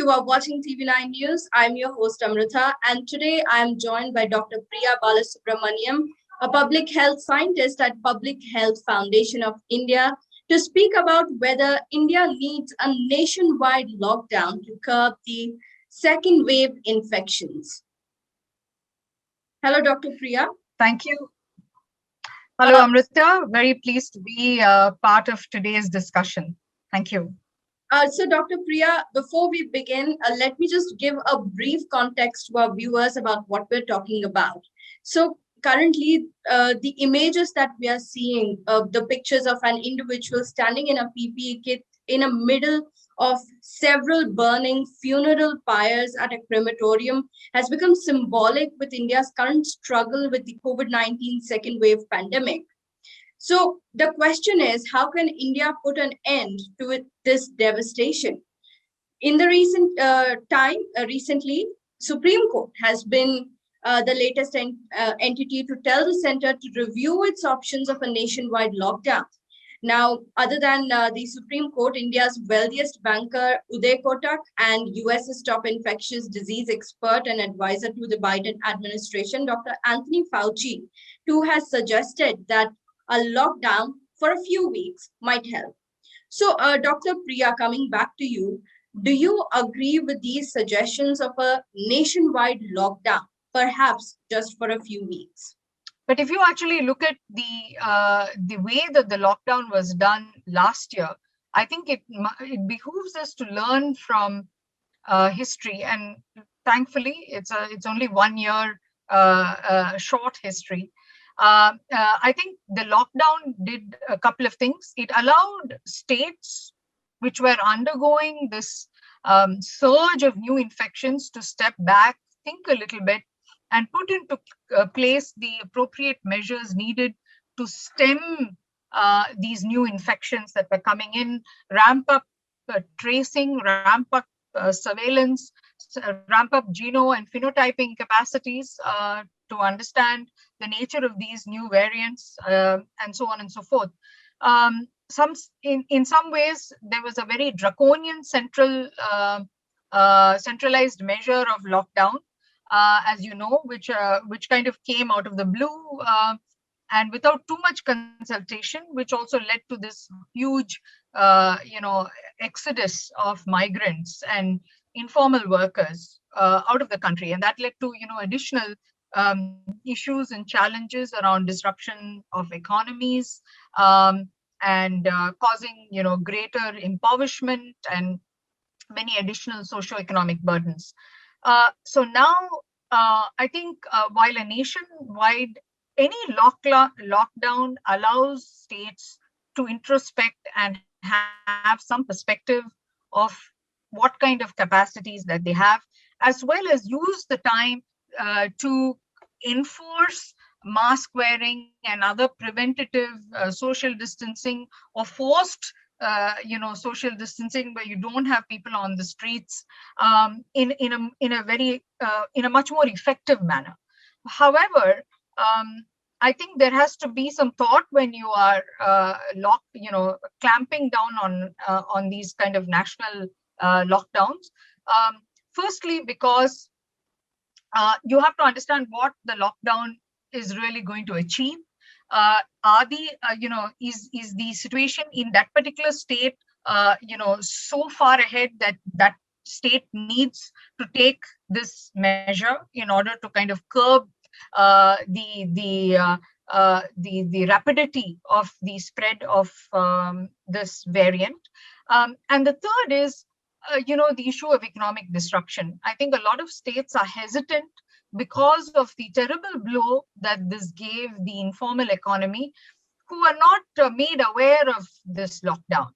You are watching TV9 News. I'm your host Amrita, and today I am joined by Dr. Priya Balasubramaniam, a public health scientist at Public Health Foundation of India, to speak about whether India needs a nationwide lockdown to curb the second wave infections. Hello, Dr. Priya. Thank you. Hello, Amrita. Very pleased to be part of today's discussion. Thank you. So, Dr. Priya, before we begin, let me just give a brief context to our viewers about what we're talking about. So, currently, the images that we are seeing, the pictures of an individual standing in a PPE kit in the middle of several burning funeral pyres at a crematorium, has become symbolic with India's current struggle with the COVID-19 second wave pandemic. So the question is, how can India put an end to this devastation? In the recently, Supreme Court has been the latest entity to tell the center to review its options of a nationwide lockdown. Now, other than the Supreme Court, India's wealthiest banker, Uday Kotak, and US's top infectious disease expert and advisor to the Biden administration, Dr. Anthony Fauci, too, has suggested that a lockdown for a few weeks might help. So, Dr. Priya, coming back to you, do you agree with these suggestions of a nationwide lockdown, perhaps just for a few weeks? But if you actually look at the way that the lockdown was done last year, I think it behooves us to learn from history. And thankfully, it's only 1 year short history. I think the lockdown did a couple of things. It allowed states which were undergoing this surge of new infections to step back, think a little bit, and put into place the appropriate measures needed to stem these new infections that were coming in, ramp up tracing, ramp up surveillance, ramp up genome and phenotyping capacities to understand the nature of these new variants, and so on and so forth. In some ways, there was a very draconian centralized measure of lockdown, as you know, which kind of came out of the blue and without too much consultation, which also led to this huge, exodus of migrants and informal workers out of the country, and that led to additional issues and challenges around disruption of economies and causing greater impoverishment and many additional socioeconomic burdens. So now I think while a nationwide any lockdown allows states to introspect and have some perspective of what kind of capacities that they have, as well as use the time to enforce mask wearing and other preventative social distancing or forced social distancing where you don't have people on the streets in a much more effective manner. However, I think there has to be some thought when you are clamping down on these kind of national lockdowns. Firstly, because you have to understand what the lockdown is really going to achieve. Is the situation in that particular state so far ahead that state needs to take this measure in order to kind of curb the rapidity of the spread of this variant. And the third is the issue of economic disruption. I think a lot of states are hesitant because of the terrible blow that this gave the informal economy, who are not made aware of this lockdown,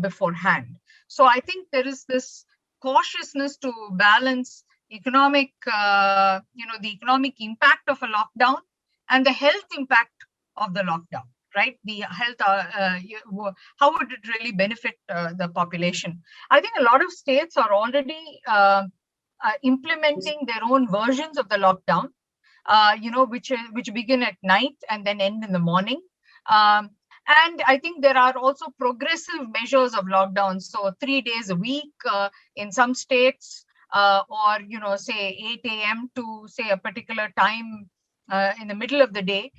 beforehand. So I think there is this cautiousness to balance economic, the economic impact of a lockdown and the health impact of the lockdown, right? The health, how would it really benefit the population? I think a lot of states are already implementing their own versions of the lockdown, which begin at night and then end in the morning. And I think there are also progressive measures of lockdown. So 3 days a week in some states, or, say 8 a.m. to say a particular time in the middle of the day.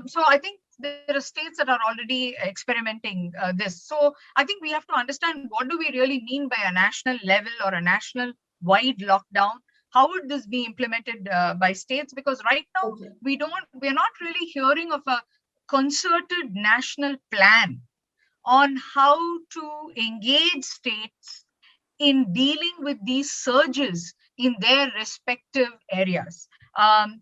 So I think there are states that are already experimenting this. So I think we have to understand, what do we really mean by a national level or a national wide lockdown? How would this be implemented by states? Because right now Okay. we're not really hearing of a concerted national plan on how to engage states in dealing with these surges in their respective areas.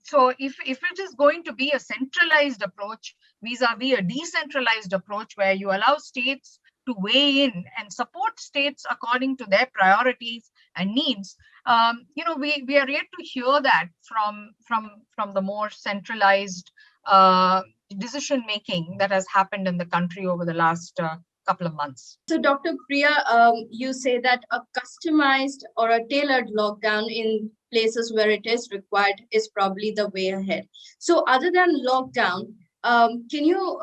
So if it is going to be a centralized approach vis-a-vis a decentralized approach, where you allow states to weigh in and support states according to their priorities and needs, we are yet to hear that from the more centralized decision making that has happened in the country over the last couple of months. So, Dr. Priya, you say that a customized or a tailored lockdown in places where it is required is probably the way ahead. So, other than lockdown, can you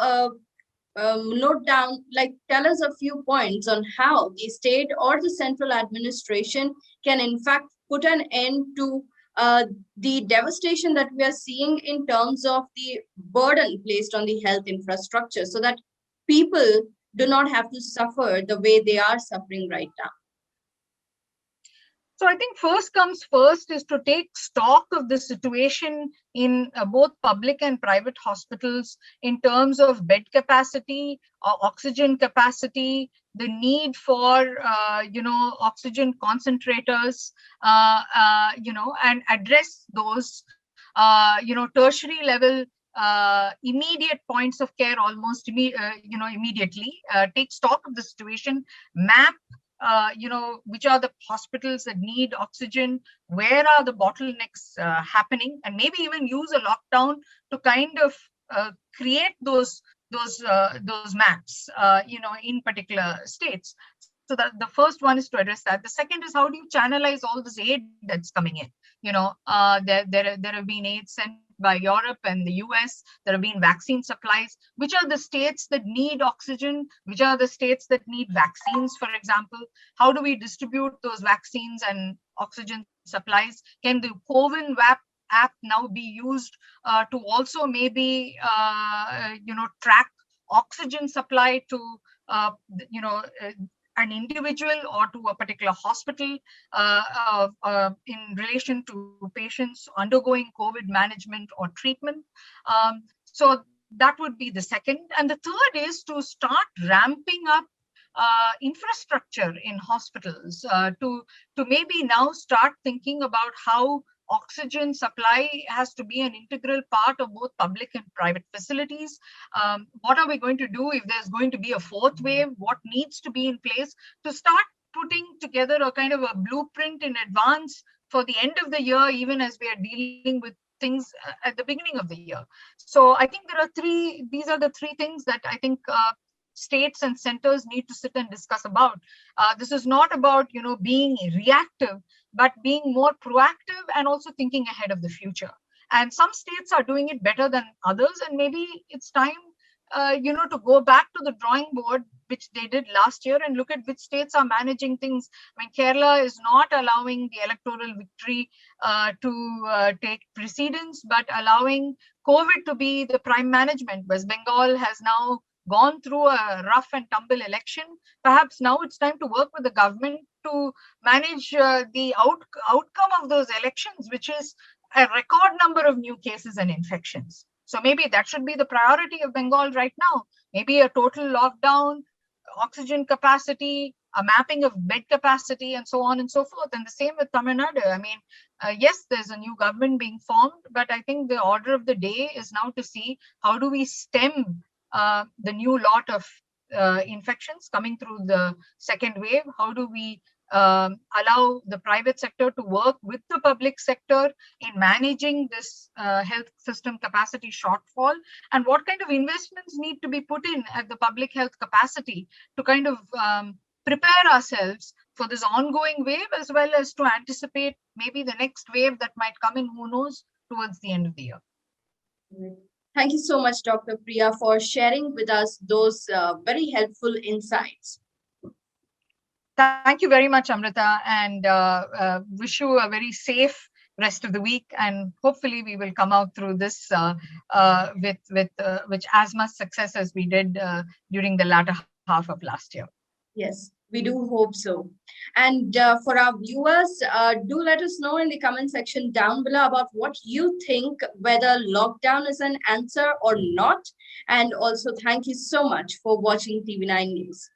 note down, like, tell us a few points on how the state or the central administration can, in fact, put an end to the devastation that we are seeing in terms of the burden placed on the health infrastructure, so that people do not have to suffer the way they are suffering right now? So I think first comes first is to take stock of the situation in both public and private hospitals in terms of bed capacity, oxygen capacity, the need for oxygen concentrators, and address those tertiary level immediate points of care almost immediately. Take stock of the situation, map which are the hospitals that need oxygen, where are the bottlenecks happening, and maybe even use a lockdown to kind of create those maps, in particular states. So the first one is to address that. The second is, how do you channelize all this aid that's coming in? There have been aid sent by Europe and the US. There have been vaccine supplies. Which are the states that need oxygen? Which are the states that need vaccines, for example? How do we distribute those vaccines and oxygen supplies? Can the COVID app now be used to also maybe track oxygen supply to an individual or to a particular hospital in relation to patients undergoing COVID management or treatment? So that would be the second. And the third is to start ramping up infrastructure in hospitals, to maybe now start thinking about how oxygen supply has to be an integral part of both public and private facilities. What are we going to do if there's going to be a fourth wave? What needs to be in place to start putting together a kind of a blueprint in advance for the end of the year, even as we are dealing with things at the beginning of the year? So I think these are the three things that I think states and centers need to sit and discuss about. This is not about being reactive, but being more proactive and also thinking ahead of the future. And some states are doing it better than others, and maybe it's time to go back to the drawing board, which they did last year, and look at which states are managing things. I mean, Kerala is not allowing the electoral victory to take precedence, but allowing COVID to be the prime management. West Bengal has now gone through a rough and tumble election. Perhaps now it's time to work with the government to manage the outcome of those elections, which is a record number of new cases and infections. So maybe that should be the priority of Bengal right now. Maybe a total lockdown, oxygen capacity, a mapping of bed capacity, and so on and so forth. And the same with Tamil Nadu. I mean, yes, there's a new government being formed, but I think the order of the day is now to see how do we stem the new lot of infections coming through the second wave. How do we allow the private sector to work with the public sector in managing this health system capacity shortfall, and what kind of investments need to be put in at the public health capacity to kind of prepare ourselves for this ongoing wave, as well as to anticipate maybe the next wave that might come in, who knows, towards the end of the year. Thank you so much, Dr. Priya, for sharing with us those very helpful insights. Thank you very much, Amrita, and wish you a very safe rest of the week. And hopefully, we will come out through this with as much success as we did during the latter half of last year. Yes, we do hope so. And for our viewers, do let us know in the comment section down below about what you think, whether lockdown is an answer or not. And also, thank you so much for watching TV9 News.